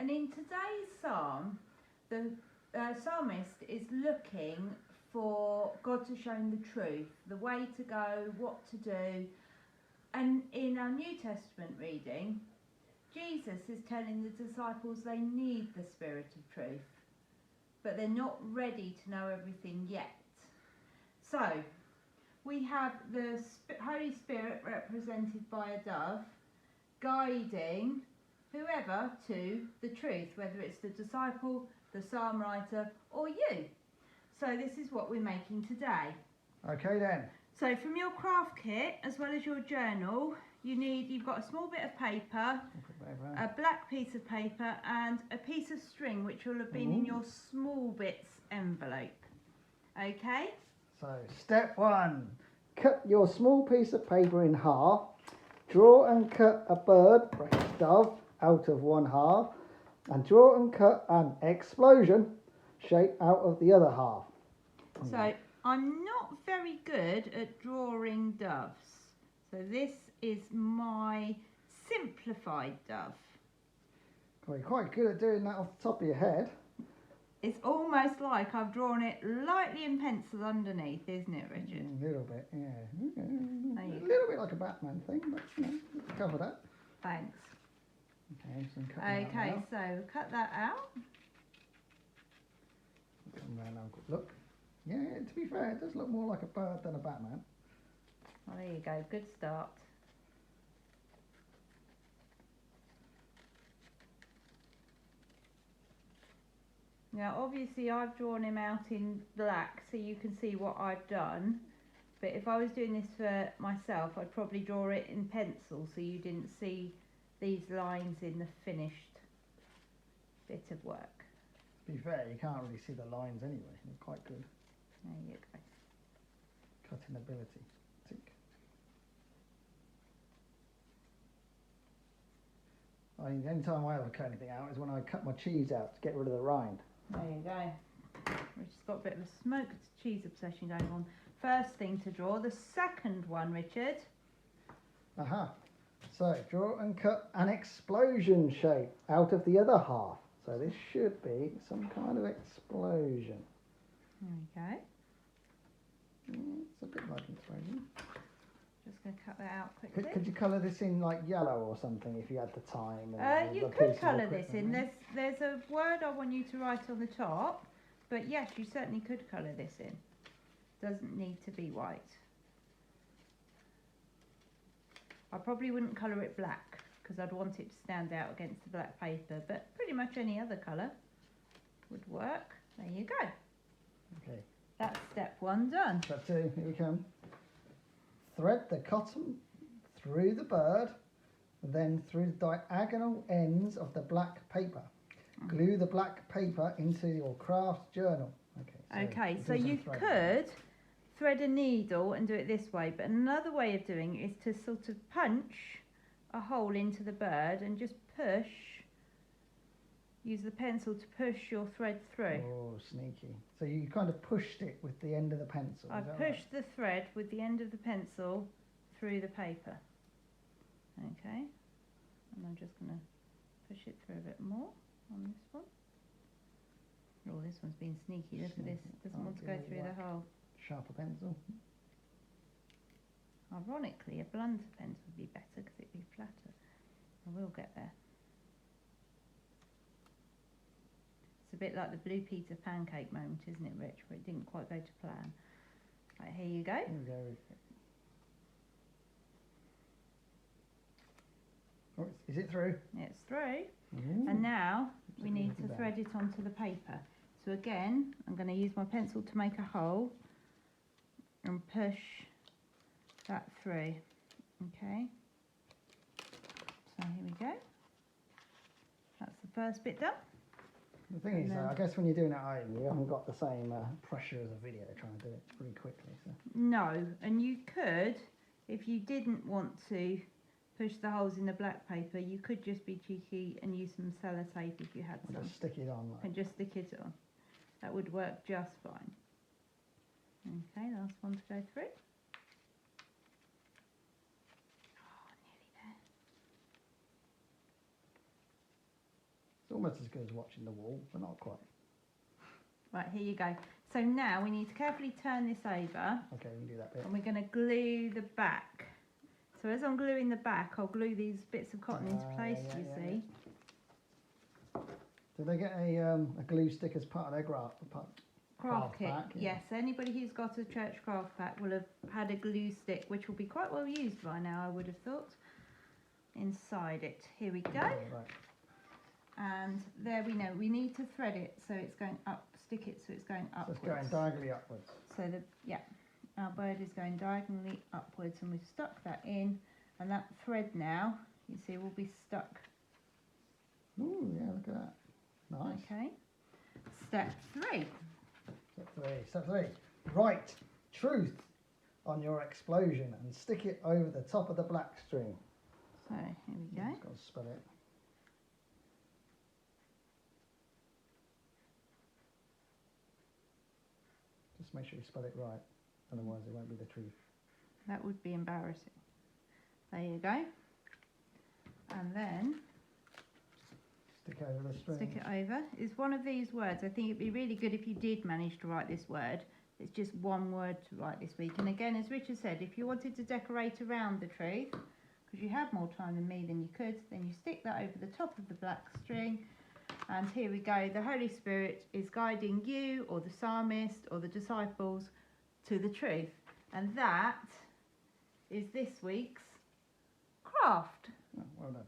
And in today's psalm, the psalmist is looking for God to show him the truth, the way to go, what to do. And in our New Testament reading, Jesus is telling the disciples they need the Spirit of truth, but they're not ready to know everything yet. So, we have the Holy Spirit represented by a dove, guiding whoever to the truth, whether it's the disciple, the psalm writer, or you. So this is what we're making today. Okay then. So from your craft kit, as well as your journal, you've got a small bit of paper, a black piece of paper, and a piece of string, which will have been in your small bits envelope. Okay? So step 1, cut your small piece of paper in half, draw and cut a bird, perhaps dove, out of one half, and draw and cut an explosion shape out of the other half. So I'm not very good at drawing doves. So this is my simplified dove. Well, you're quite good at doing that off the top of your head. It's almost like I've drawn it lightly in pencil underneath, isn't it, Richard? A little bit, yeah. There you A go. little bit like a Batman thing, but cover that. Thanks. Okay, so I'm cutting that Okay, out. so cut that out. Come round and have a quick look. Yeah, to be fair, it does look more like a bird than a Batman. Well, there you go, good start. Now obviously I've drawn him out in black so you can see what I've done, but if I was doing this for myself I'd probably draw it in pencil so you didn't see these lines in the finished bit of work. To be fair, you can't really see the lines anyway. They're quite good. There you go. Cutting ability. Tick. The only time I ever cut anything out is when I cut my cheese out to get rid of the rind. There you go. Richard's got a bit of a smoked cheese obsession going on. First thing to draw, the second one, Richard. Aha. So, draw and cut an explosion shape out of the other half. So this should be some kind of explosion. There we go. It's a bit like an explosion. Just going to cut that out quickly. Could you colour this in like yellow or something if you had the time? You could colour this in. There's a word I want you to write on the top, but yes, you certainly could colour this in. Doesn't need to be white. I probably wouldn't colour it black because I'd want it to stand out against the black paper, but pretty much any other colour would work. There you go. Okay. That's step 1 done. Step 2, here we come. Thread the cotton through the bird, then through the diagonal ends of the black paper. Glue the black paper into your craft journal. Okay, so you could thread a needle and do it this way, but another way of doing it is to sort of punch a hole into the bird and just push, use the pencil to push your thread through. Oh, sneaky. So you kind of pushed it with the end of the pencil. I've pushed the thread with the end of the pencil through the paper. Okay, and I'm just going to push it through a bit more on this one. Oh, this one's being sneaky. Look at this. It doesn't want to go through the hole. Sharper pencil. Ironically, a blunter pencil would be better because it'd be flatter. I will get there. It's a bit like the Blue Peter pancake moment, isn't it, Rich? Where it didn't quite go to plan. Right, here you go. Here we go. Oh, is it through? It's through. Ooh. And now we need to look at thread it onto the paper. So again, I'm going to use my pencil to make a hole and push that through. Okay. So here we go. That's the first bit done. The thing is, I guess when you're doing it at home, you haven't got the same pressure as a video trying to do it really quickly. So. No, and you could, if you didn't want to push the holes in the black paper, you could just be cheeky and use some sellotape if you had some. Just stick it on. And just stick it on. That would work just fine. Okay, last one to go through. Oh, nearly there. It's almost as good as watching the wall, but not quite. Right, here you go. So now we need to carefully turn this over. Okay, we can do that bit. And we're going to glue the back. So as I'm gluing the back, I'll glue these bits of cotton into place, you see. Did they get a glue stick as part of their Craft kit, pack? Yeah. yes. Anybody who's got a church craft pack will have had a glue stick, which will be quite well used by now, I would have thought. Inside it. Here we go. Right. And there we know. We need to thread it so it's going up, stick it so it's going So upwards. it's going diagonally upwards. So our bird is going diagonally upwards, and we've stuck that in, and that thread now, you see, will be stuck. Ooh, yeah, look at that. Nice. Okay. Step 3. Step three. Write truth on your explosion and stick it over the top of the black string. So here we go. Just got to spell it. Just make sure you spell it right, otherwise it won't be the truth. That would be embarrassing. There you go. And then Stick over the string. stick it over. It's one of these words. I think it'd be really good if you did manage to write this word. It's just one word to write this week. And again, as Richard said, if you wanted to decorate around the truth, because you have more time than me than you could, then you stick that over the top of the black string. And here we go. The Holy Spirit is guiding you, or the psalmist, or the disciples to the truth. And that is this week's craft. Oh, well done.